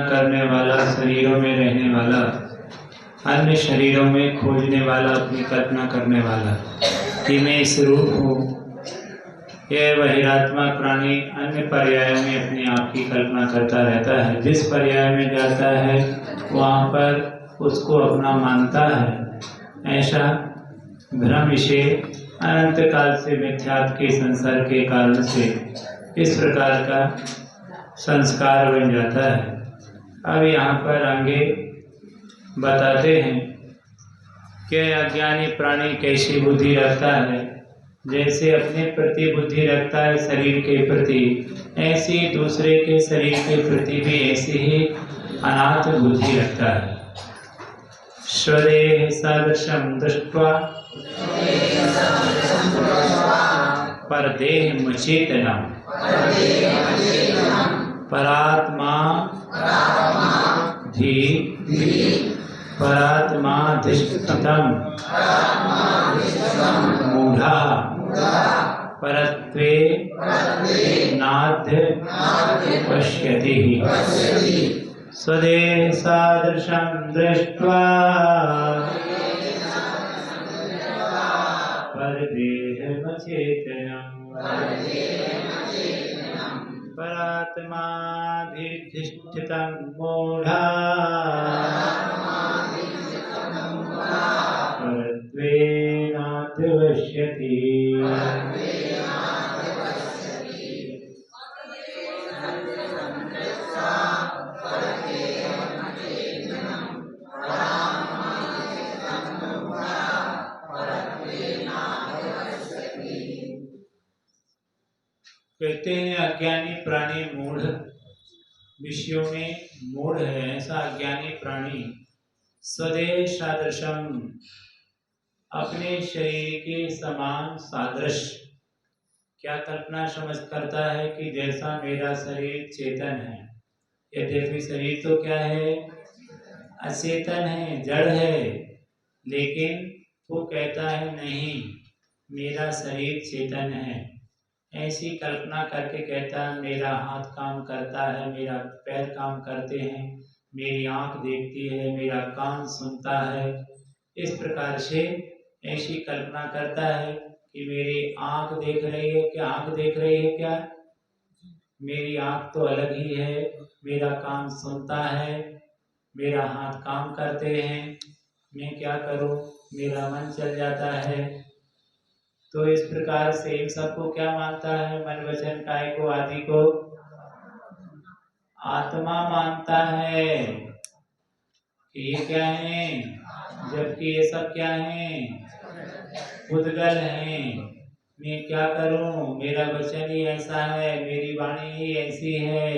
करने वाला, शरीरों में रहने वाला, अन्य शरीरों में खोजने वाला, अपनी कल्पना करने वाला कि मैं इस रूप हूँ। यह बहिरात्मा प्राणी अन्य पर्यायों में अपने आप की कल्पना करता रहता है। जिस पर्याय में जाता है वहाँ पर उसको अपना मानता है। ऐसा भ्रम इसे अनंत काल से मिथ्यात्व के संसार के कारण से इस प्रकार का संस्कार बन जाता है। अब यहाँ पर आगे बताते हैं कि अज्ञानी प्राणी कैसी बुद्धि रखता है। जैसे अपने प्रति बुद्धि रखता है शरीर के प्रति, ऐसी दूसरे के शरीर के प्रति भी ऐसी ही अनाथ बुद्धि रखता है। स्वदेह सदृशं दृष्ट्वा परदेह मचेतनम् परात्मा धी परात्माधिष्ठितं मूढ़ा परत्वे नाद्य पश्यति। स्वदेह सादृशं दृष्ट्वा परदेहमचेतनं परात्माधिष्ठितं मूढ़ा परत्वेनाद्य पश्यति। कहते हैं अज्ञानी प्राणी मूढ़, विषयों में मूढ़ है ऐसा अज्ञानी प्राणी स्वदेह सादृशम अपने शरीर के समान सादृश्य क्या कल्पना समझ करता है कि जैसा मेरा शरीर चेतन है, यद्यपि शरीर तो क्या है, अचेतन है, जड़ है, लेकिन वो कहता है नहीं मेरा शरीर चेतन है। ऐसी कल्पना करके कहता है मेरा हाथ काम करता है, मेरा पैर काम करते हैं, मेरी आंख देखती है, मेरा कान सुनता है। इस प्रकार से ऐसी कल्पना करता है कि मेरी आंख देख रही है, क्या आंख देख रही है, क्या मेरी आंख तो अलग ही है, मेरा कान सुनता है, मेरा हाथ काम करते हैं, मैं क्या करूं, मेरा मन चल जाता है। तो इस प्रकार से इन सबको क्या मानता है, मन वचन काय को आदि को आत्मा मानता है कि ये क्या है, जबकि ये सब क्या है, उद्गल हैं। मैं क्या करूं, मेरा वचन ही ऐसा है, मेरी वाणी ही ऐसी है,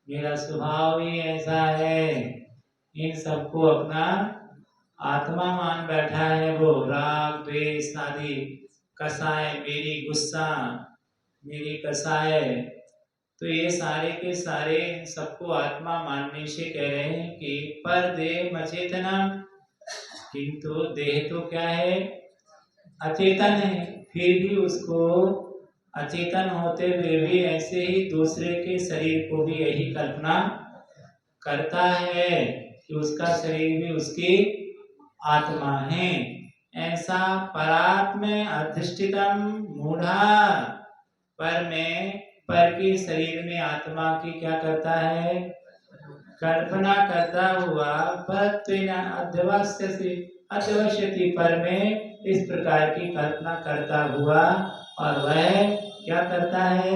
मेरा स्वभाव ही ऐसा है। इन सबको अपना आत्मा मान बैठा है। वो राग द्वेष आदि कसाय, मेरी गुस्सा, मेरी कसाय, तो ये सारे के सारे सबको आत्मा मानने से कह रहे हैं कि पर देह अचेतना, किंतु देह तो क्या है, अचेतन है, फिर भी उसको अचेतन होते हुए भी ऐसे ही दूसरे के शरीर को भी यही कल्पना करता है कि उसका शरीर भी उसकी आत्मा है। ऐसा परात्म अधिष्ठितम मूढ़ा, पर में पर के शरीर में आत्मा की क्या करता है, कल्पना करता हुआ अध्यवश्यति पर में इस प्रकार की कल्पना करता हुआ, और वह क्या करता है,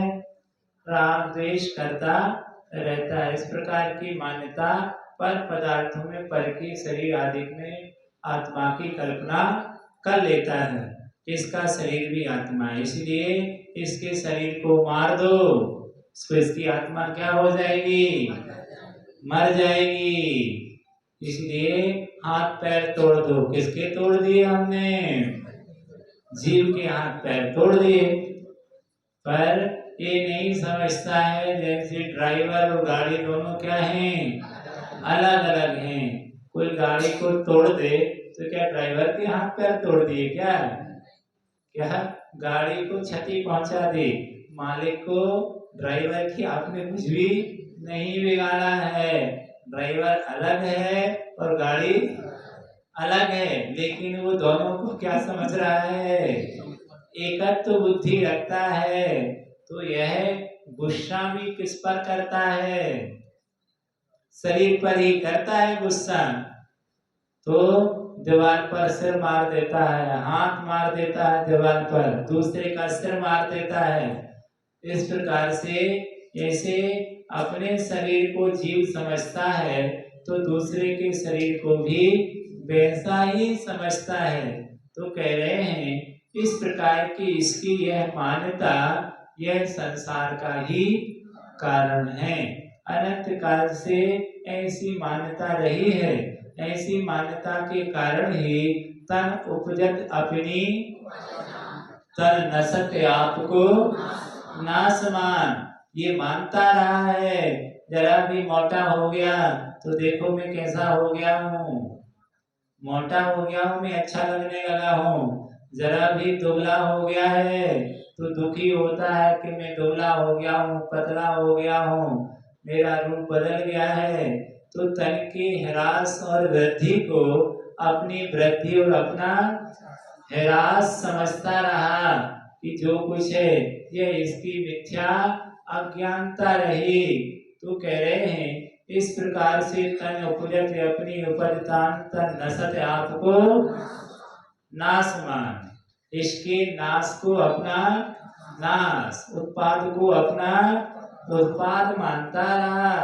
राग द्वेष करता रहता है। इस प्रकार की मान्यता पर पदार्थों में, पर के शरीर आदि में आत्मा की कल्पना कर लेता है। इसका शरीर भी आत्मा है, इसलिए इसके शरीर को मार दो, इसको इसकी आत्मा क्या हो जाएगी, मर जाएगी। इसलिए हाथ पैर तोड़ दो। किसके तोड़ दिए हमने, जीव के हाथ पैर तोड़ दिए। पर ये नहीं समझता है जैसे ड्राइवर और गाड़ी दोनों क्या हैं, अलग अलग हैं। कोई गाड़ी को तोड़ दे तो क्या ड्राइवर के हाथ पैर तोड़ दिए, क्या गाड़ी को क्षति पहुंचा दी, मालिक को ड्राइवर की आपने कुछ भी नहीं बिगाड़ा है। ड्राइवर अलग है और गाड़ी अलग है, लेकिन वो दोनों को क्या समझ रहा है? एकत्व बुद्धि रखता है। तो यह गुस्सा भी किस पर करता है? शरीर पर ही करता है गुस्सा। तो दीवार पर सिर मार देता है, हाथ मार देता है दीवार पर, दूसरे का सिर मार देता है। इस प्रकार से ऐसे अपने शरीर को जीव समझता है तो दूसरे के शरीर को भी वैसा ही समझता है। तो कह रहे हैं इस प्रकार की इसकी यह मान्यता यह संसार का ही कारण है। अनंत काल से ऐसी मान्यता रही है। ऐसी मान्यता के कारण ही तन उपजत अपनी तन नसत आपको नासमान। ये मानता रहा है जरा भी मोटा हो गया तो देखो मैं कैसा हो गया हूँ, मोटा हो गया हूँ मैं, अच्छा लगने लगा हूँ। जरा भी दुबला हो गया है तो दुखी होता है कि मैं दुबला हो गया हूँ, पतला हो गया हूँ, मेरा रूप बदल गया है। तो तन की ह्रास और वृद्धि को अपनी वृद्धि और अपना ह्रास समझता रहा कि जो कुछ है यह इसकी मिथ्या अज्ञानता रही। तो कह रहे हैं इस प्रकार से तन उपजत अपनी उपजतान तन नसत आपको नासमान। इसके नाश को अपना नाश, उत्पाद को अपना उत्पाद मानता रहा।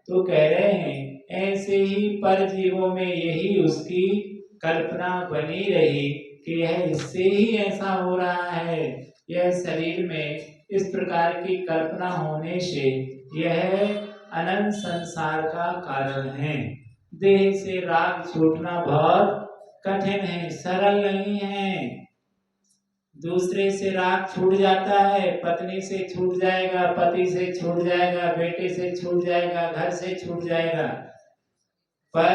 तो कह रहे हैं ऐसे ही पर जीवों में यही उसकी कल्पना बनी रही कि यह इससे ही ऐसा हो रहा है। यह शरीर में इस प्रकार की कल्पना होने से यह अनंत संसार का कारण है। देह से राग छूटना बहुत कठिन है, सरल नहीं है। दूसरे से राग छूट जाता है, पत्नी से छूट जाएगा, पति से छूट जाएगा, बेटे से छूट जाएगा, घर से छूट जाएगा, पर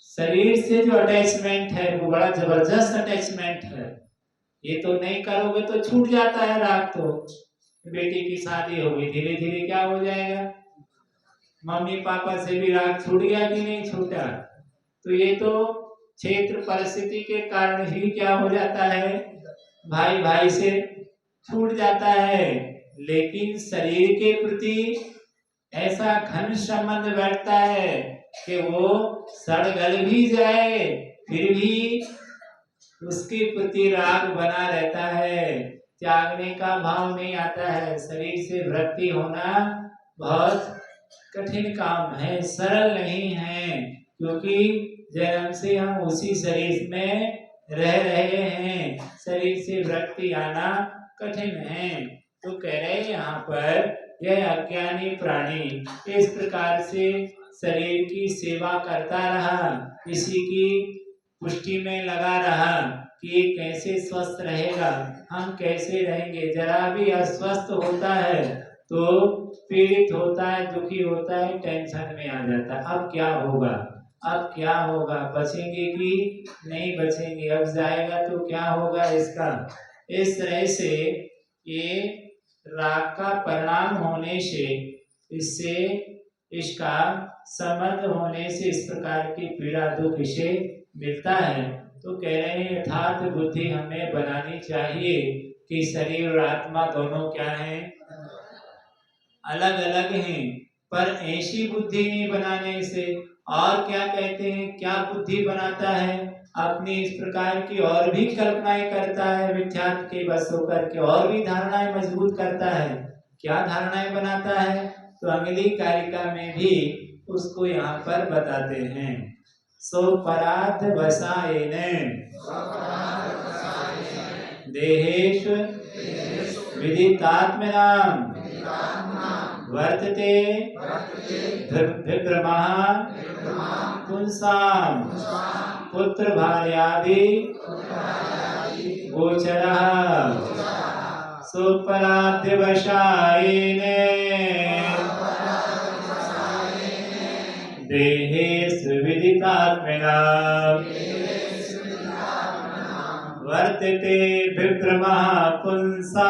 शरीर से जो अटैचमेंट है वो बड़ा जबरदस्त अटैचमेंट है। ये तो नहीं करोगे तो छूट जाता है राग। तो बेटी की शादी होगी, धीरे धीरे क्या हो जाएगा, मम्मी पापा से भी राग छूट गया कि नहीं छूटा। तो ये तो क्षेत्र परिस्थिति के कारण ही क्या हो जाता है, भाई भाई से छूट जाता है। लेकिन शरीर के प्रति ऐसा घन संबंध बैठता है कि वो सड़ गल भी जाए फिर भी उसके प्रति राग बना रहता है, त्यागने का भाव नहीं आता है। शरीर से वृत्ति होना बहुत कठिन काम है, सरल नहीं है, क्योंकि जन्म से हम उसी शरीर में रह रहे हैं। शरीर से वृत्ति आना कठिन है। तो कह रहे हैं यहाँ पर यह अज्ञानी प्राणी इस प्रकार से शरीर की सेवा करता रहा, इसी की पुष्टि में लगा रहा कि कैसे स्वस्थ रहेगा, हम कैसे रहेंगे। जरा भी अस्वस्थ होता है तो पीड़ित होता है, दुखी होता है, टेंशन में आ जाता है। अब क्या होगा, अब क्या होगा, बचेंगे कि नहीं बचेंगे, अब जाएगा तो क्या होगा इसका। इस तरह से ये राग का परिणाम होने से, इससे इसका संबंध होने से इस प्रकार की पीड़ा दुख इसे मिलता है। तो कह रहे हैं यथार्थ बुद्धि हमें बनानी चाहिए कि शरीर और आत्मा दोनों क्या हैं, अलग अलग हैं। पर ऐसी बुद्धि नहीं बनाने से और क्या कहते हैं, क्या बुद्धि बनाता है, अपनी इस प्रकार की और भी कल्पनाएं करता है, मिथ्यात्व के बस होकर के और भी धारणाएं मजबूत करता है। क्या धारणाएं बनाता है, तो अगली कारिका में भी उसको यहाँ पर बताते हैं। सो पराध वसायने देहेषु विदितात्मनां वर्तते विभ्रमः पुंसां पुत्र भार्यादि गोचरः सुपराध वसायने देहेषु विदितात्मनां वर्तते विभ्रमः पुंसां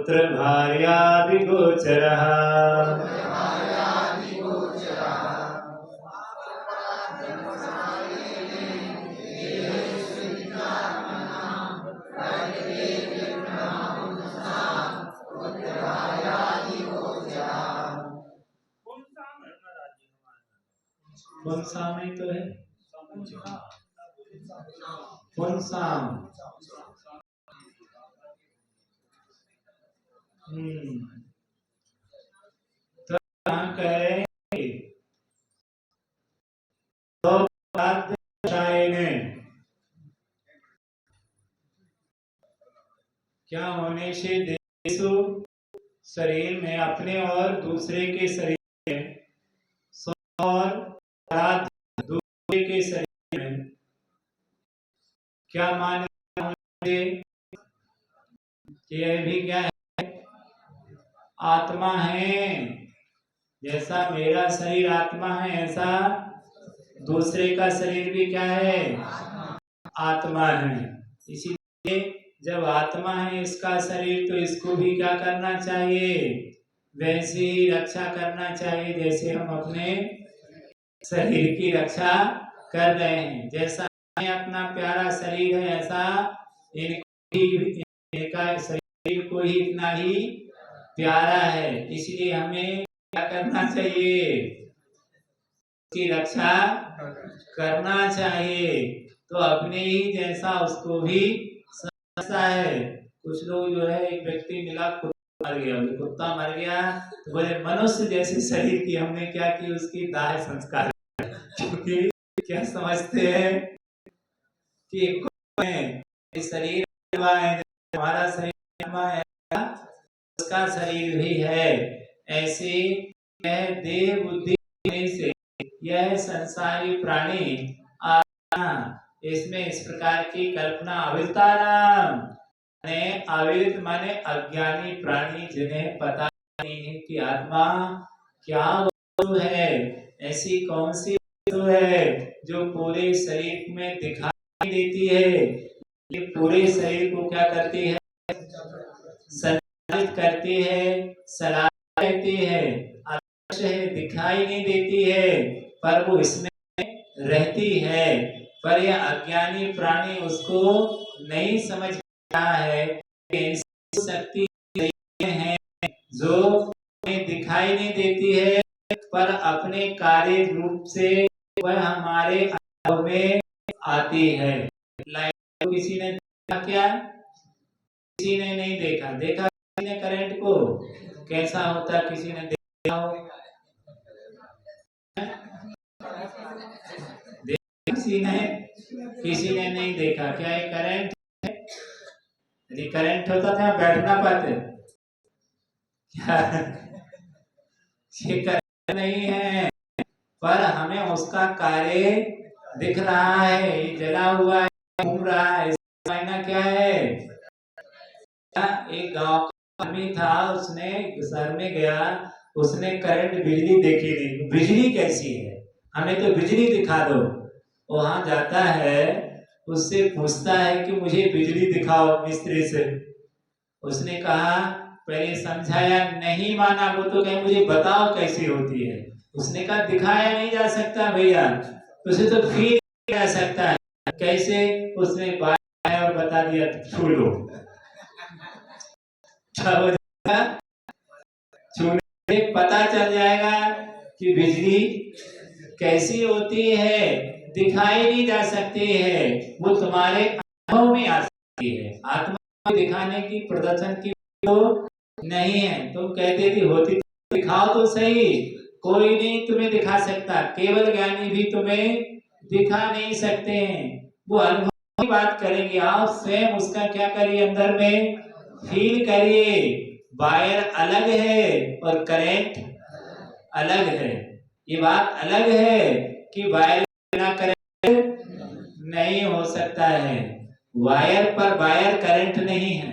पुत्र भार्यादिगोचरः। पुंसाम ही तो है, पुंसाम। तो यहाँ कह रहे हैं क्या होने से देशु शरीर में अपने और दूसरे के शरीर में और दूसरे के शरीर में क्या माने? यह भी क्या है? आत्मा है। जैसा मेरा शरीर आत्मा है, ऐसा दूसरे का शरीर भी क्या है? आत्मा है। इसीलिए जब आत्मा है इसका शरीर, तो इसको भी क्या करना चाहिए? वैसे ही रक्षा करना चाहिए जैसे हम अपने शरीर की रक्षा कर रहे हैं। जैसा अपना प्यारा शरीर है, ऐसा इनका शरीर को ही इतना ही प्यारा है। इसलिए हमें क्या करना चाहिए? उसकी रक्षा करना चाहिए। तो अपने ही जैसा उसको भी समझता है। कुछ लोग जो है, एक व्यक्ति मिला, कुत्ता मर गया, कुत्ता मर गया तो बोले मनुष्य जैसे शरीर की हमने क्या की? उसकी दाह संस्कार। क्योंकि क्या समझते हैं कि शरीर हमारा शरीर है, उसका शरीर भी है। ऐसे देह बुद्धि से यह संसारी प्राणी इसमें इस प्रकार की कल्पना अविद्तानाम अविदित माने अज्ञानी प्राणी, जिन्हें पता नहीं है कि आत्मा क्या वस्तु है। ऐसी कौन सी वस्तु है जो पूरे शरीर में दिखाई देती है, ये पूरे शरीर को क्या करती है? संचालित करती है, सलाह रहती है, दिखाई नहीं देती है, पर वो इसमें रहती है। पर यह अज्ञानी प्राणी उसको नहीं समझ रहा है कि शक्ति है जो दिखाई नहीं देती है, पर अपने कार्य रूप से वह हमारे अनुभव में आती है। लाइट किसी ने देखा क्या? किसी ने नहीं देखा। देखा किसी ने करंट को? कैसा होता किसी ने देखा हो? किसी ने नहीं देखा। क्या ये करंट है? यदि करंट होता था बैठ ना पाते क्या? ये करंट नहीं है, पर हमें उसका कार्य दिख रहा है। ये जला हुआ है, घूम रहा है, इसका मायना क्या है? एक गांव का आदमी था, उसने शहर में गया, उसने करंट बिजली देखी नहीं। बिजली कैसी है, हमें तो बिजली दिखा दो। वहां जाता है, उससे पूछता है कि मुझे बिजली दिखाओ मिस्त्री से। उसने कहा, पहले समझाया, नहीं माना। वो तो कहे मुझे बताओ कैसी होती है। उसने कहा दिखाया नहीं जा सकता भैया, उसे तो फील किया जा सकता है। कैसे? उसने बात और बता दिया, छू लो। छूने पता चल जाएगा कि बिजली कैसी होती है। दिखाई नहीं जा सकती है, वो तुम्हारे अनुभव में आ सकती है। आत्मा को दिखाने की, प्रदर्शन की तो नहीं है। तुम कहते थी होती तो दिखाओ तो सही। कोई नहीं तुम्हें दिखा सकता, केवल ज्ञानी भी तुम्हें दिखा नहीं सकते हैं। वो अनुभव की बात करेंगे। आप स्वयं उसका क्या करिए, अंदर में फील करिए। वायर अलग है और करंट अलग है। ये बात अलग है कि वायर बिना करंट नहीं हो सकता है। वायर पर वायर करंट नहीं है,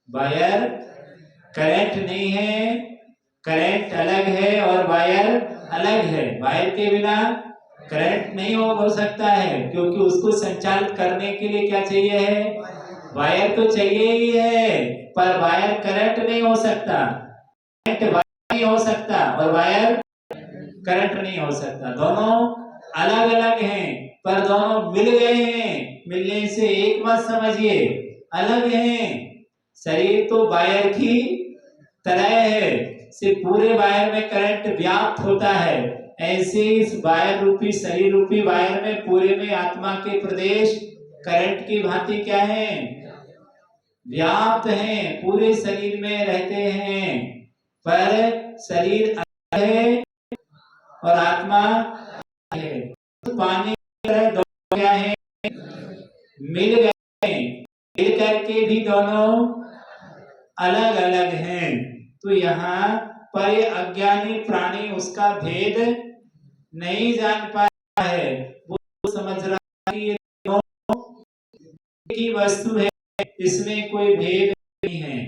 वायर करंट नहीं है। करंट अलग है और वायर अलग है। वायर के बिना करंट नहीं हो सकता है, क्योंकि उसको संचालित करने के लिए क्या चाहिए है? वायर तो चाहिए ही है, पर वायर करंट नहीं हो सकता, करंट वायर नहीं हो सकता और वायर करंट नहीं हो सकता। दोनों अलग अलग हैं, पर दोनों मिल गए हैं। मिलने से एक मत समझिए अलग हैं। शरीर तो वायर की तरह है, सिर्फ पूरे वायर में करंट व्याप्त होता है। ऐसे इस वायर रूपी शरीर रूपी वायर में पूरे में आत्मा के प्रदेश करंट की भांति क्या है, व्याप्त हैं, पूरे शरीर में रहते हैं। पर शरीर अलग है और आत्मा है। पानी दो क्या है, मिल गए, मिल करके भी दोनों अलग अलग हैं। तो यहाँ पर ये अज्ञानी प्राणी उसका भेद नहीं जान पाया है। वो समझ रहा है कि ये दोनों की वस्तु है, इसमें कोई भेद नहीं है।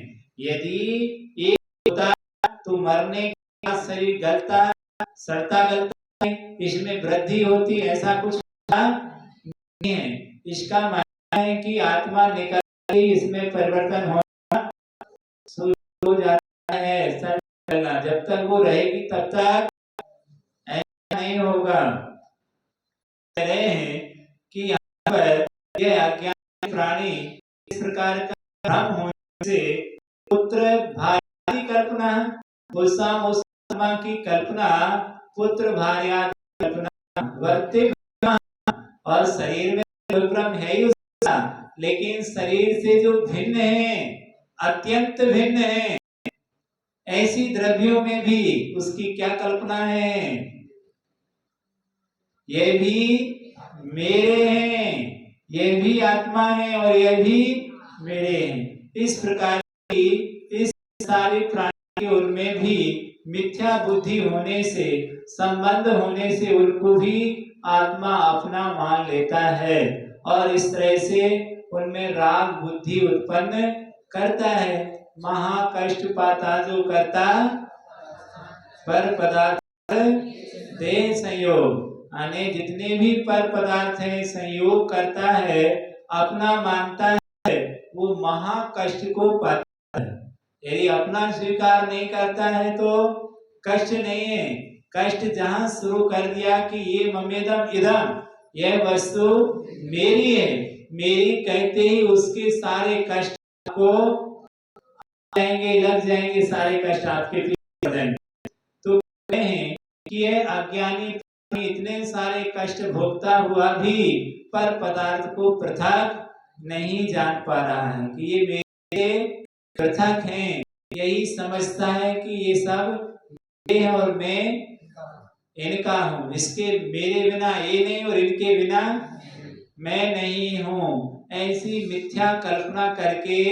यदि एक होता तो मरने के बाद शरीर गलता सड़ता गलता है, इसमें वृद्धि होती, ऐसा कुछ नहीं है। इसका मानना है कि आत्मा निकल ही इसमें परिवर्तन हो जाता है। जब तक वो रहेगी तब तक ऐसा नहीं होगा। कह रहे हैं कि यहाँ पर यह अज्ञानी प्राणी इस प्रकार का भ्रम होने से पुत्र भार्या की कल्पना, उस आत्मा की कल्पना, पुत्र भार्या की कल्पना वर्तित, और शरीर में विभ्रम है ही उसका, लेकिन शरीर से जो भिन्न है, अत्यंत भिन्न है, ऐसी द्रव्यों में भी उसकी क्या कल्पना है, ये भी मेरे हैं, ये भी आत्मा है और ये भी मेरे हैं। इस प्रकार की इस सारी प्राणी के उनमें भी मिथ्या बुद्धि होने से, संबंध होने से उनको भी आत्मा अपना मान लेता है और इस तरह से उनमें राग बुद्धि उत्पन्न करता है। महा कष्ट पाता जो करता पर पदार्थ देह संयोग, यानी जितने भी पर पदार्थ है संयोग करता है, अपना मानता है, वो महा कष्ट को पाता है। यदि अपना स्वीकार नहीं करता है तो कष्ट नहीं है। कष्ट जहां शुरू कर दिया कि ये ममेदम इदम, यह वस्तु मेरी है, मेरी कहते ही उसके सारे कष्ट को जाएंगे, लग जाएंगे, सारे कष्ट आपके पीछे जाएंगे। तो कहते हैं कि यह अज्ञानी इतने सारे कष्ट भोगता हुआ भी पर पदार्थ को पृथक नहीं जान पा रहा है कि ये मेरे पृथक हैं। यही समझता है कि ये सब मेरे हैं और मैं इनका हूँ, इसके मेरे बिना ये नहीं और इनके बिना मैं नहीं हूँ। ऐसी मिथ्या कल्पना करके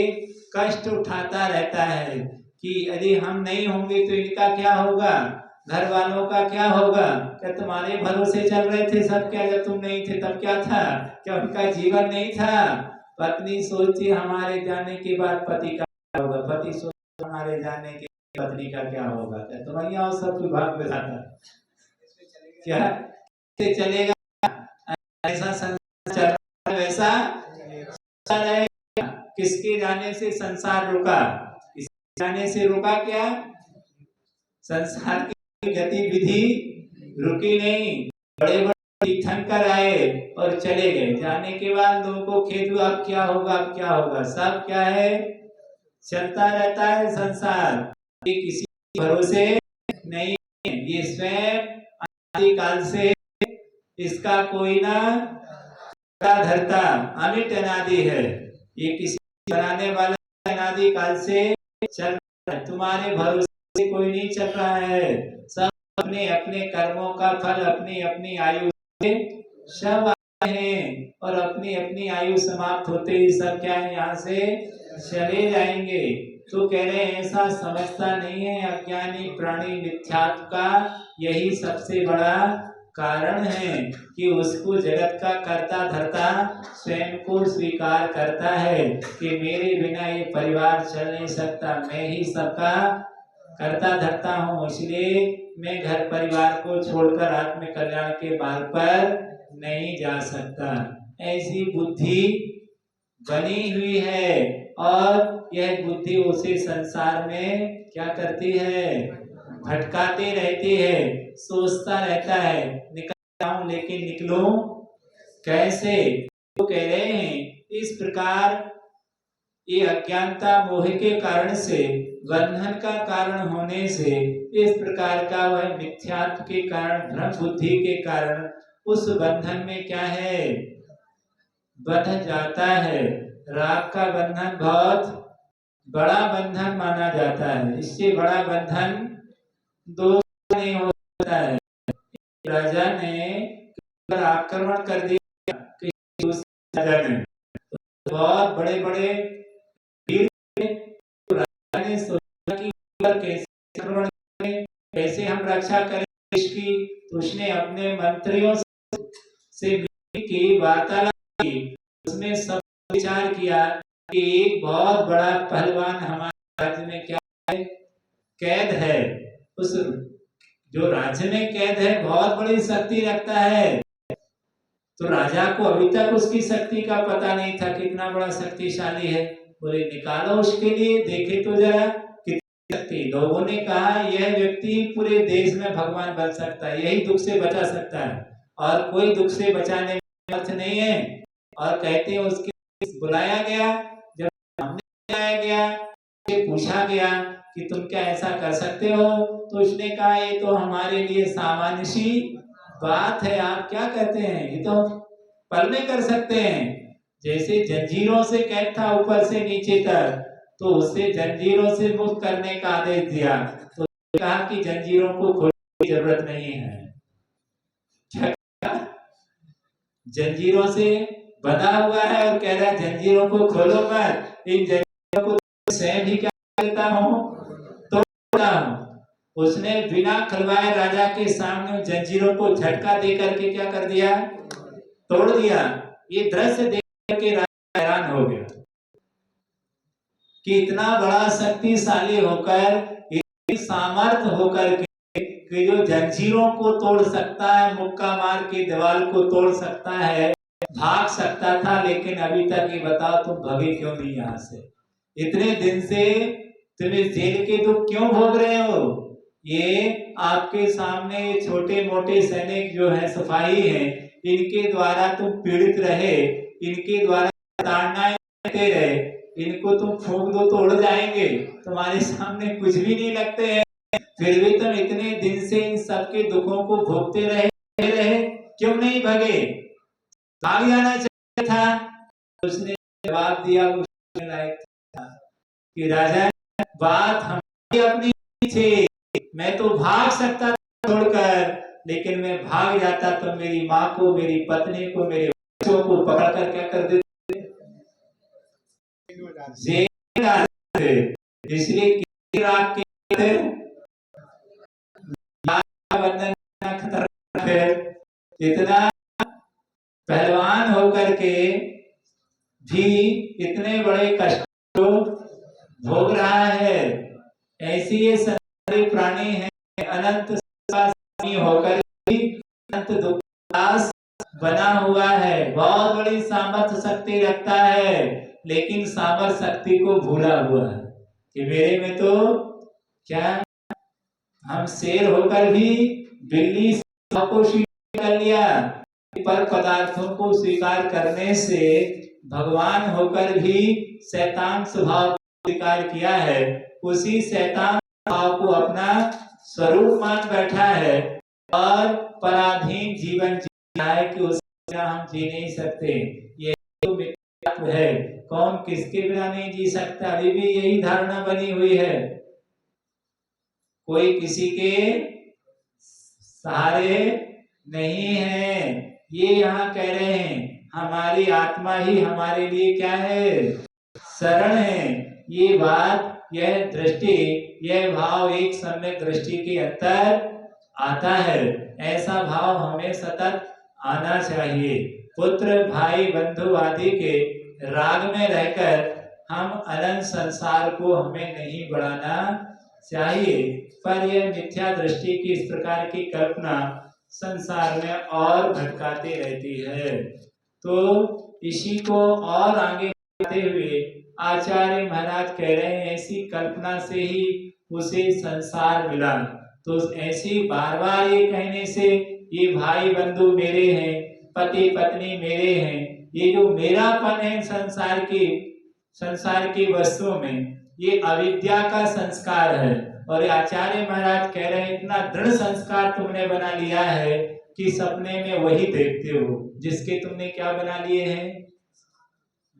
कष्ट उठाता रहता है कि यदि हम नहीं होंगे तो इनका क्या होगा, घर वालों का क्या होगा, क्या तुम्हारे भरोसे चल रहे थे सब, क्या जब तुम नहीं थे तब क्या था, क्या उनका जीवन नहीं था। पत्नी सोचती हमारे जाने के बाद पति का क्या होगा, पति सोचते हमारे जाने के पत्नी का क्या होगा। क्या तुम्हारी सब विभाग में जाता क्या चलेगा, ऐसा संसार चल रहा है, वैसा रहेगा। किसके जाने से संसार रुका, किसके जाने से रुका, क्या संसार की गतिविधि रुकी नहीं। बड़े बड़े तीर्थंकर आए और चले गए, जाने के बाद लोगों को खेद हुआ अब क्या होगा, अब क्या होगा, सब क्या है चलता रहता है संसार, ये किसी भरोसे नहीं है। ये स्वयं आदिकाल से इसका कोई ना धरता अमिट अनादि है, ये किसी बनाने वाला अनादि काल से चल रहा है, तुम्हारे भरोसे कोई नहीं चल रहा है। सब अपने अपने कर्मों का फल अपनी अपनी आयु से सब आए हैं और अपनी अपनी आयु समाप्त होते ही सब क्या है यहाँ से चले जाएंगे। तो कह रहे हैं ऐसा समझता नहीं है अज्ञानी प्राणी, मिथ्यात्व का यही सबसे बड़ा कारण है कि उसको जगत का कर्ता धर्ता स्वयं को स्वीकार करता है कि मेरे बिना ये परिवार चल नहीं सकता, मैं ही सबका कर्ता धर्ता हूँ, इसलिए मैं घर परिवार को छोड़कर आत्म कल्याण के मार्ग पर नहीं जा सकता। ऐसी बुद्धि बनी हुई है और यह बुद्धि उसे संसार में क्या करती है, भटकाती रहती है, सोचता रहता है निकल जाऊं लेकिन निकलूं कैसे। तो कह रहे हैं इस प्रकार ये अज्ञानता मोह के कारण से, बंधन का कारण होने से, इस प्रकार का वह मिथ्यात्व के कारण, भ्रम बुद्धि के कारण उस बंधन में क्या है, बंध जाता है। राग का बंधन बहुत बड़ा बंधन माना जाता है, इससे बड़ा बंधन दो नहीं होता है। राजा ने आक्रमण कर दिया किसी दूसरे राजा ने, बहुत बड़े बड़े वीर, तो राजा ने सोचा कि कैसे आक्रमण करें, कैसे हम रक्षा करें देश की। तो उसने अपने मंत्रियों से की वार्तालाप की, उसने सब विचार किया कि एक बहुत बड़ा पहलवान हमारे राज्य में क्या है, कैद है। उस जो राज्य में कैद है बहुत बड़ी शक्ति रखता है। तो राजा को अभी तक उसकी शक्ति का पता नहीं था, कितना बड़ा शक्तिशाली है। बोले निकालो उसके लिए, देखे तो जरा कितनी शक्ति। लोगों ने कहा यह व्यक्ति पूरे देश में भगवान बन सकता है, यही दुख से बचा सकता है, और कोई दुख से बचाने में अर्थ नहीं है। और कहते हैं उसके बुलाया गया, जब हमने बुलाया गया, पूछा गया कि तुम क्या ऐसा कर सकते हो, तो उसने कहा ये तो हमारे लिए सामान्य सी बात है, आप क्या कहते हैं, ये तो पल में कर सकते हैं। जैसे जंजीरों से कैद था ऊपर से नीचे तक, तो उससे जंजीरों से मुक्त करने का आदेश दिया, तो कहा कि जंजीरों को खोलने की जरूरत नहीं है। जंजीरों से बंधा हुआ है और कह रहा है जंजीरों को खोलो मत, इन जंजीरों को स्वयं ही क्या करता हूँ, तोड़ता हूँ। उसने बिना खुलवाए राजा के सामने जंजीरों को झटका दे करके क्या कर दिया, तोड़ दिया। ये दृश्य देख करके राजा हैरान हो गया कि इतना बड़ा शक्तिशाली होकर, इतनी सामर्थ्य होकर के कि जो जंजीरों को तोड़ सकता है, मुक्का मार के दीवार को तोड़ सकता है, भाग सकता था, लेकिन अभी तक ये बताओ तुम भगे क्यों नहीं यहाँ से? इतने दिन से तुम इस जेल के दुख क्यों भोग रहे हो? ये आपके सामने छोटे मोटे सैनिक जो है, सिपाही हैं, इनके द्वारा तुम पीड़ित रहे, इनके द्वारा ताड़नाएं देते रहे, इनको तुम फूंक दो तो उड़ जाएंगे, तुम्हारे सामने कुछ भी नहीं लगते हैं, फिर भी तुम इतने दिन से इन सबके दुखों को भोगते रहे, क्यों नहीं भगे? भाग जाना चाहिए था। उसने जवाब दिया लायक था कि राजा बात हमारी अपनी थी, मैं तो भाग सकता था छोड़कर, लेकिन मैं भाग जाता तो मेरी माँ को, मेरी पत्नी को, मेरे बच्चों को पकड़ कर क्या कर देते, इसलिए राग के बंधन खतरनाक है। इतना पहलवान होकर के भी इतने बड़े कष्ट को भोग रहा है। ऐसी ये सारे प्राणी है, अनंत होकर भी अनंत दुख बना हुआ है, बहुत बड़ी सामर्थ्य शक्ति रखता है, लेकिन सामर्थ्य शक्ति को भूला हुआ है कि मेरे में तो क्या, हम शेर होकर भी बिल्ली को स्वीकार कर लिया, पर पदार्थों को स्वीकार करने से भगवान होकर भी शैतान स्वभाव स्वीकार किया है, उसी शैतान स्वभाव को अपना स्वरूप मान बैठा है और पराधीन जीवन जी रहा है कि उसके बिना हम जी नहीं सकते। ये तो मिथ्यात्व है, कौन किसके बिना नहीं जी सकता, अभी भी यही धारणा बनी हुई है। कोई किसी के सहारे नहीं है, ये यहाँ कह रहे हैं। हमारी आत्मा ही हमारे लिए क्या है, शरण है। ये बात, यह दृष्टि, यह भाव एक सम्यक दृष्टि के अंतर आता है। ऐसा भाव हमें सतत आना चाहिए। पुत्र भाई बंधु आदि के राग में रहकर हम अनंत संसार को हमें नहीं बढ़ाना चाहिए, पर यह मिथ्या दृष्टि की इस प्रकार की कल्पना संसार में और भटकाती रहती है। तो इसी को और आगे हुए आचार्य महाराज कह रहे हैं ऐसी कल्पना से ही उसे संसार मिला। तो ऐसे बार बार ये कहने से ये भाई बंधु मेरे हैं, पति पत्नी मेरे हैं, ये जो मेरापन है संसार की वस्तुओं में, ये अविद्या का संस्कार है। और आचार्य महाराज कह रहे हैं इतना दृढ़ संस्कार तुमने बना लिया है कि सपने में वही देखते हो जिसके तुमने क्या बना लिए हैं,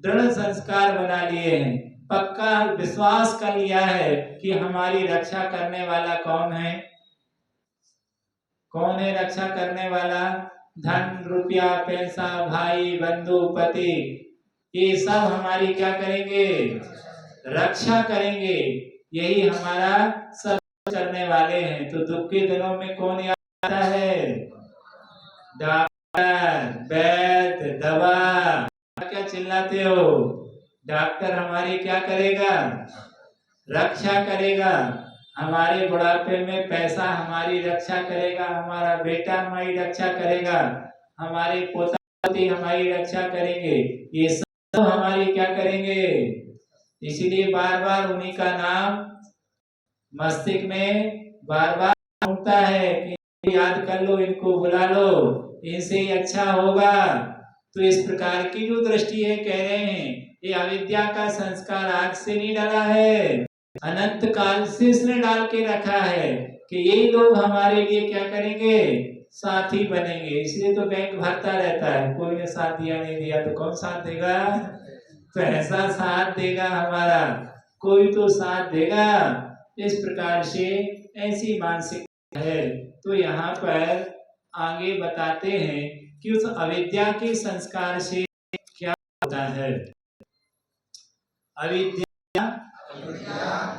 दृढ़ संस्कार बना लिए हैं। पक्का विश्वास कर लिया है कि हमारी रक्षा करने वाला कौन है, कौन है रक्षा करने वाला? धन रुपया पैसा भाई बंधु पति, ये सब हमारी क्या करेंगे, रक्षा करेंगे। यही हमारा सब करने वाले हैं। तो दुख के दिनों में कौन याद आता है? डॉक्टर, वैद्य, दवा। क्या चिल्लाते हो? डॉक्टर हमारी क्या करेगा, रक्षा करेगा। हमारे बुढ़ापे में पैसा हमारी रक्षा करेगा, हमारा बेटा हमारी रक्षा करेगा, हमारे पोता पोती हमारी रक्षा करेंगे, ये सब हमारी क्या करेंगे। इसीलिए बार बार उन्हीं का नाम मस्तिष्क में बार बार घूमता है कि याद कर लो, इनको बुला लो, इनसे ही अच्छा होगा। तो इस प्रकार की जो दृष्टि है, कह रहे हैं ये अविद्या का संस्कार आज से नहीं डाला है, अनंत काल से इसने डाल के रखा है कि ये लोग हमारे लिए क्या करेंगे, साथी बनेंगे। इसलिए तो बैंक भरता रहता है, कोई ने साथ दिया नहीं दिया तो कौन साथ देगा, तो ऐसा साथ देगा हमारा, कोई तो साथ देगा। इस प्रकार से ऐसी मानसिकता है। तो यहाँ पर आगे बताते हैं कि उस अविद्या के संस्कार से क्या होता है। अविद्या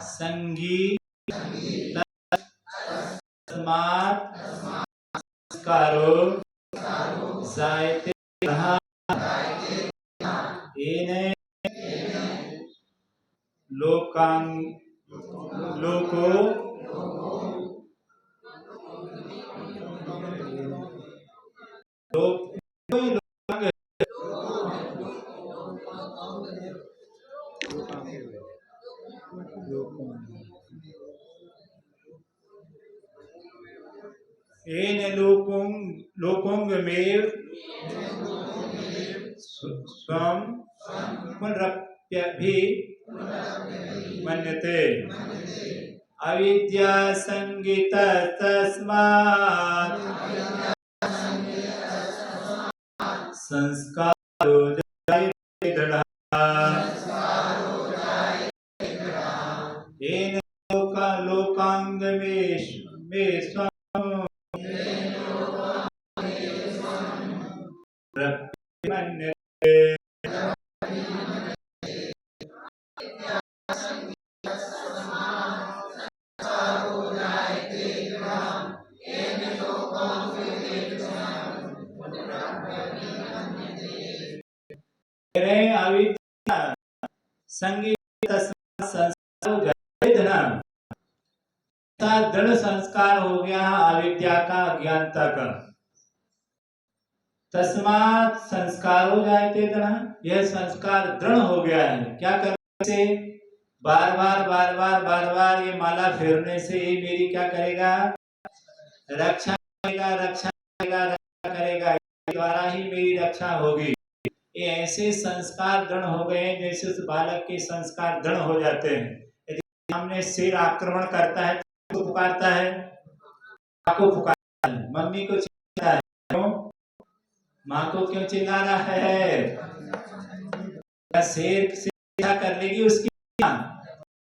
संगीत संस्कारो साहित्य लोकांग लोको लोकोंग में स्वम पुनरप्यभि मन्यते अविद्या संगीत तस्मात् संस्कारो जायते येन लोकांग में स्वम मन्यते। संगीत दृढ़ संस्कार हो गया अविद्या का, अज्ञानता का। तस्मात् संस्कार हो जाते दृढ़, यह संस्कार दृढ़ हो गया है। क्या करने से? बार बार ये माला फेरने से ही मेरी क्या करेगा, रक्षा करेगा, रक्षा करेगा, रक्षा करेगा, द्वारा ही मेरी रक्षा होगी। ये ऐसे संस्कार दृढ़ हो गए जैसे उस बालक के संस्कार दृढ़ हो जाते हैं। यदि सामने शेर आक्रमण करता है तो पुकारता है, को पुकारता है, मम्मी को चिल्लाता है, क्यों? माँ को क्यों चिल्ला रहा है? शेर से क्या कर लेगी, उसकी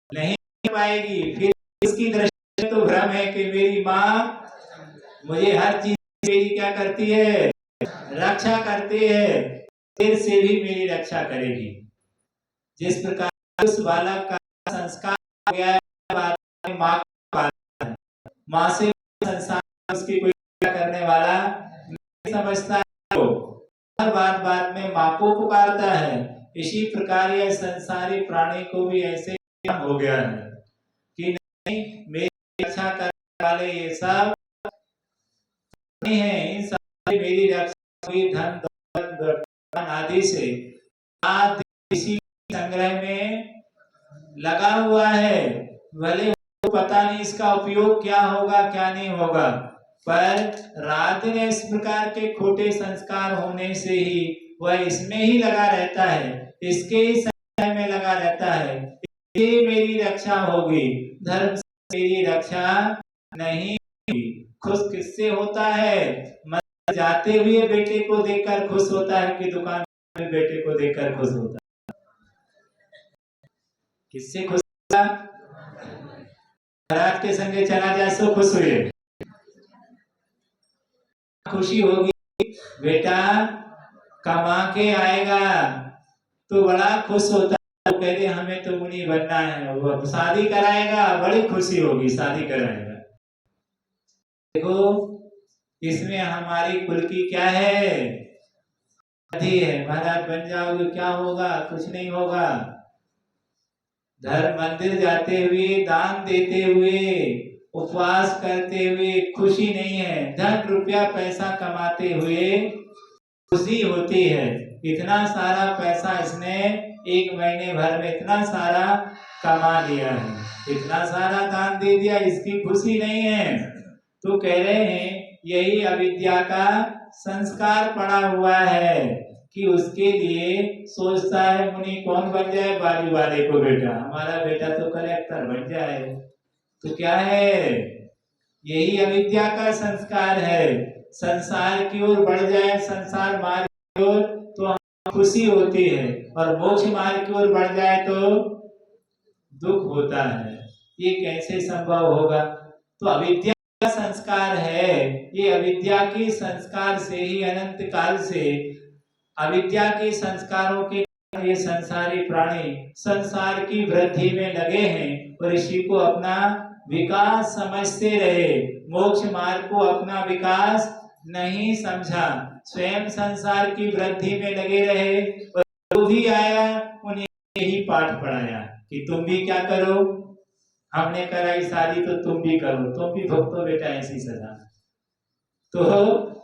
नहीं पाएगी। फिर उसकी दृष्टि में तो भ्रम है कि मेरी माँ मुझे हर चीज मेरी क्या करती है, रक्षा करती है, शेर से भी मेरी रक्षा करेगी। जिस प्रकार उस बालक का संस्कार हो गया है, माँ से संसार उसकी कोई करने वाला नहीं समझता है, हर बात में माँ को पुकारता है। इसी प्रकार यह संसारी प्राणी को भी ऐसे हो गया है कि नहीं, मेरी रक्षा करने वाले ये सब नहीं है, इन सब मेरी रक्षा हुई धन दौलत आदि से। इसी संग्रह में लगा हुआ है, भले पता नहीं इसका उपयोग क्या होगा क्या नहीं होगा, पर रात में इस प्रकार के खोटे संस्कार होने से ही वह इसमें ही लगा रहता है, इसके ही संग्रह में लगा रहता है। ये मेरी रक्षा होगी, धर्म से मेरी रक्षा नहीं होगी। खुश किससे होता है? जाते हुए बेटे को देखकर खुश होता है कि दुकान में बेटे को देखकर खुश होता है? किससे खुश होगा? महाराज के संगे चला जाए सो खुश हुए, खुशी होगी बेटा कमा के आएगा तो बड़ा खुश होता है, तो कहते हमें तो मुनि बनना है, वो शादी कराएगा बड़ी खुशी होगी, शादी कराएगा। देखो इसमें हमारी कुल की क्या है? है महाराज बन जाओगे क्या होगा? कुछ नहीं होगा। धर्म मंदिर जाते हुए, दान देते हुए, उपवास करते हुए खुशी नहीं है, धन रुपया पैसा कमाते हुए खुशी होती है। इतना सारा पैसा इसने एक महीने भर में इतना सारा कमा लिया है, इतना सारा दान दे दिया, इसकी खुशी नहीं है। तो कह रहे हैं यही अविद्या का संस्कार पड़ा हुआ है कि उसके लिए सोचता है मुनि कौन बन जाए, बाजू वाले को बेटा, हमारा बेटा तो कलेक्टर बन जाए। तो क्या है? यही अविद्या का संस्कार है। संसार की ओर बढ़ जाए, संसार मार्ग की ओर तो खुशी होती है, और मोक्ष मार्ग की ओर बढ़ जाए तो दुख होता है। ये कैसे संभव होगा? तो अविद्या का संस्कार है। ये अविद्या के संस्कार से ही अनंत काल से अविद्या के संस्कारों के ये संसारी प्राणी संसार की वृद्धि में लगे हैं और इसी को अपना विकास समझते रहे, मोक्ष मार्ग को अपना विकास नहीं समझा, स्वयं संसार की वृद्धि में लगे रहे। और जो भी आया उन्हें यही पाठ पढ़ाया कि तुम भी क्या करो, हमने कराई शादी तो तुम भी करो, तुम भी भुगतो बेटा ऐसी सजा। तो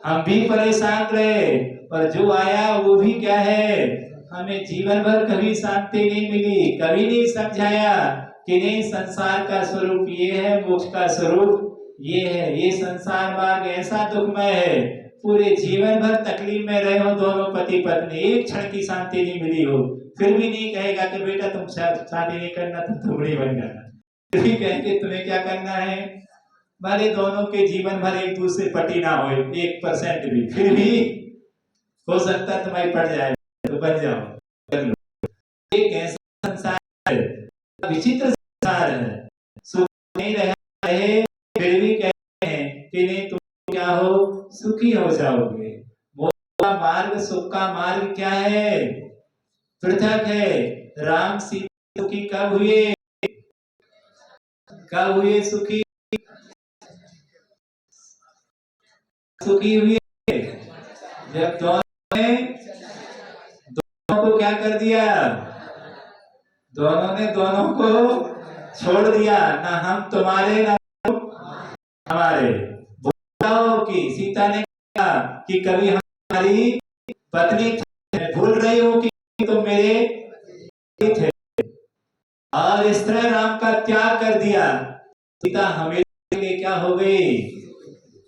हम भी परेशान रहे, और जो आया वो भी क्या है, हमें जीवन भर कभी शांति नहीं मिली, कभी नहीं समझाया कि नहीं संसार का स्वरूप ये है, मोक्ष का स्वरूप ये है, ये संसार मार्ग ऐसा दुखमय है, पूरे जीवन भर तकलीफ में रहे हो दोनों पति पत्नी, एक क्षण की शांति नहीं मिली हो, फिर भी नहीं कहेगा कि बेटा तुम शादी नहीं करना तो तुम नहीं बन जाना, फिर भी कहेंगे तुम्हें क्या करना है, भले दोनों के जीवन भर एक दूसरे पटी ना हो 1% भी, फिर भी हो सकता है तुम्हारी पड़ जाए तो बन जाओ, कर लो। एक ऐसा संसार है, विचित्र संसार है, सुख नहीं रहे फिर भी कहते हैं कि नहीं तुम क्या हो, सुखी हो जाओगे। मोक्ष का मार्ग, सुख का मार्ग क्या है? पृथक है। राम सीता सुखी कब हुए? कब हुए सुखी? सुखी हुए जब दोनों को क्या कर दिया, दोनों ने दोनों को छोड़ दिया, ना हम तुम्हारे ना हमारे। भूल कि सीता ने कहा कि कभी हमारी पत्नी भूल रही हो कि तुम मेरे थे, और इस तरह राम का त्याग कर दिया, सीता हमेशा के लिए क्या हो गई,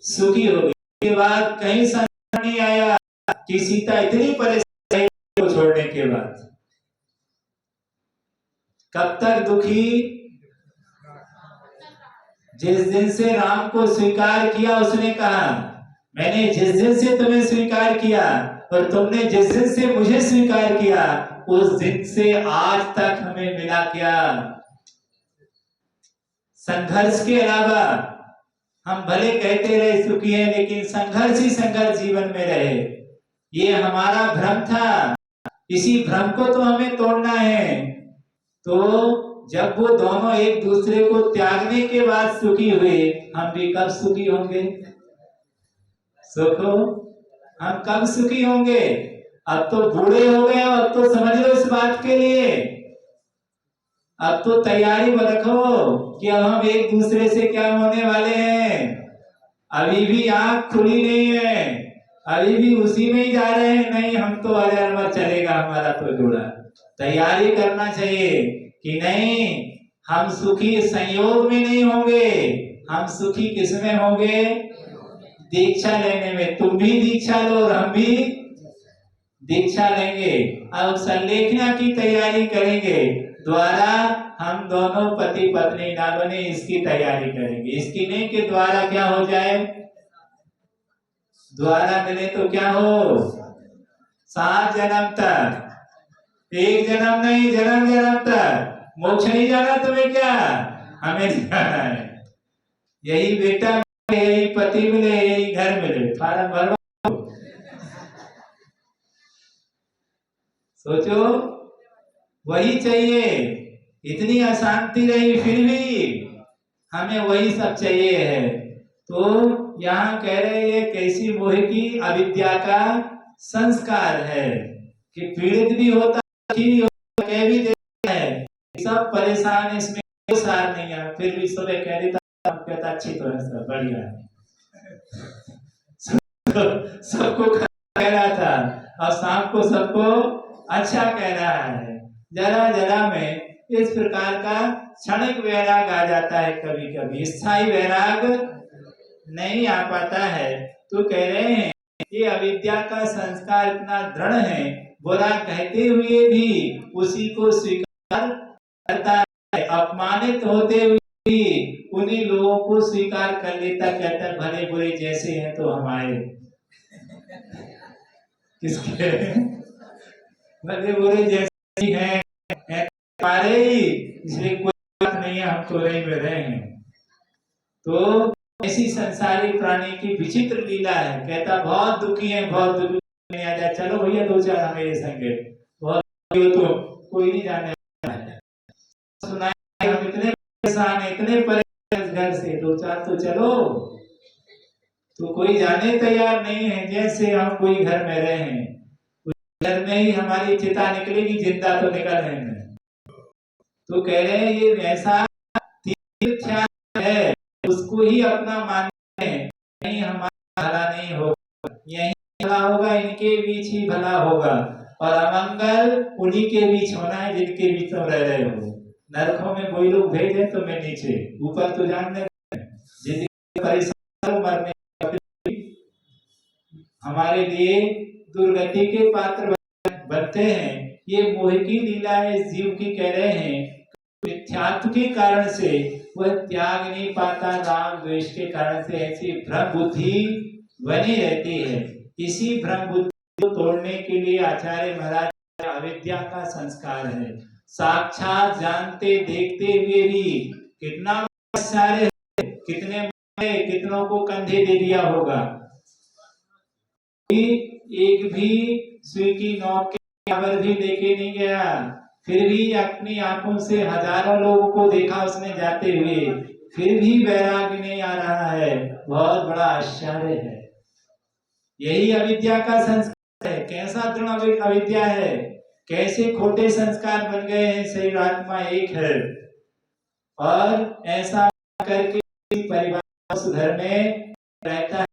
सुखी हो गई। के बाद कहीं संकट नहीं आया कि सीता इतनी परेशान को छोड़ने के बाद। कब तक दुखी? जिस दिन से राम को स्वीकार किया, उसने कहा मैंने जिस दिन से तुम्हें स्वीकार किया और तुमने जिस दिन से मुझे स्वीकार किया, उस दिन से आज तक हमें मिला क्या? संघर्ष के अलावा हम भले कहते रहे सुखी है, लेकिन संघर्ष ही संघर्ष जीवन में रहे, ये हमारा भ्रम था। इसी भ्रम को तो हमें तोड़ना है। तो जब वो दोनों एक दूसरे को त्यागने के बाद सुखी हुए, हम भी कब सुखी होंगे? सुखो हम कब सुखी होंगे? अब तो बूढ़े हो गए, अब तो समझ लो इस बात के लिए, अब तो तैयारी रखो कि अब हम एक दूसरे से क्या होने वाले हैं। अभी भी आंख खुली नहीं है, अभी भी उसी में ही जा रहे हैं, नहीं हम तो अजर अमर चलेगा हमारा तो जोड़ा, तैयारी करना चाहिए कि नहीं, हम सुखी संयोग में नहीं होंगे, हम सुखी किसमें होंगे? दीक्षा लेने में। तुम भी दीक्षा लो और हम भी दीक्षा लेंगे। अब संलेखना की तैयारी करेंगे, द्वारा हम दोनों पति पत्नी ना बने इसकी तैयारी करेंगे। इसकी नहीं कि द्वारा क्या हो जाए, द्वारा मिले तो क्या हो, 7 जन्म तक, 1 जन्म नहीं, जन्म जन्म तक। मोक्ष नहीं जाना तुम्हें, क्या हमें जाना है। यही बेटा मिले, यही पति मिले, यही घर मिले, फार्म भरवा। सोचो, वही चाहिए। इतनी अशांति रही फिर भी हमें वही सब चाहिए है। तो यहाँ कह रहे ये कैसी मोह की अविद्या का संस्कार है कि पीड़ित भी होता है, कह भी देता है, सब परेशान, इसमें कोई सार नहीं है, फिर भी सुबह कह देता कहता अच्छी तो है, सब बढ़िया है। सबको कह रहा था और शाम को सबको अच्छा कह रहा है। जरा जरा में इस प्रकार का क्षणिक वैराग आ जाता है, कभी कभी स्थायी वैराग नहीं आ पाता है। तो कह रहे हैं ये अविद्या का संस्कार इतना दृढ़ है, बुरा कहते हुए भी उसी को स्वीकार करता है, अपमानित होते हुए भी उन्हीं लोगों को स्वीकार कर लेता, कहता भले बुरे जैसे हैं तो हमारे किसके भले बुरे जैसे हैं हमारे ही, इसलिए कोई बात नहीं है, हम तो रही में रहे हैं। तो ऐसी संसारी प्राणी की विचित्र लीला है। कहता बहुत दुखी है, बहुत दुखी नहीं आ जाए, चलो भैया 2-4 मेरे संगे, बहुत तो कोई नहीं जाने सुना, हम इतने परेशान है, इतने परेशान घर से, 2-4 तो चलो। तो कोई जाने तैयार नहीं है, जैसे हम कोई घर में रहे हैं, घर में ही हमारी चिता निकलेगी, जिंदा तो निकल रहे हैं। तो कह रहे हैं ये ऐसा तीर्थ है, उसको ही अपना मानते हैं, नहीं हमारा भला नहीं होगा, यही भला होगा, इनके बीच ही भला होगा, और अमंगल उन्हीं के बीच होना है जिनके बीच तुम रह रहे हो। नरकों में कोई लोग भेजे तो मैं नीचे, ऊपर तो जानने जिंदगी परेशान मरने हमारे लिए दुर्गति के पात्र बनते हैं। ये मोह की लीला है इस जीव की। कह रहे हैं मिथ्यात्व के कारण से वह त्याग नहीं पाता, राग द्वेष के कारण से ऐसी भ्रम बुद्धि बनी रहती है। इसी भ्रम बुद्धि को तोड़ने के लिए आचार्य महाराज अविद्या का संस्कार है। साक्षात जानते देखते हुए भी कितना सारे कितने कितनों को कंधे दे दिया होगा, एक भी सुई की नोक के बराबर भी लेके नहीं गया, फिर भी अपनी आंखों से हजारों लोगों को देखा उसने जाते हुए, फिर भी वैराग्य नहीं आ रहा है। बहुत बड़ा आश्चर्य है। यही अविद्या का संस्कार है। कैसा दृढ़ अविद्या है, कैसे खोटे संस्कार बन गए हैं। शरीर आत्मा एक है, और ऐसा करके परिवार उस घर में रहता है।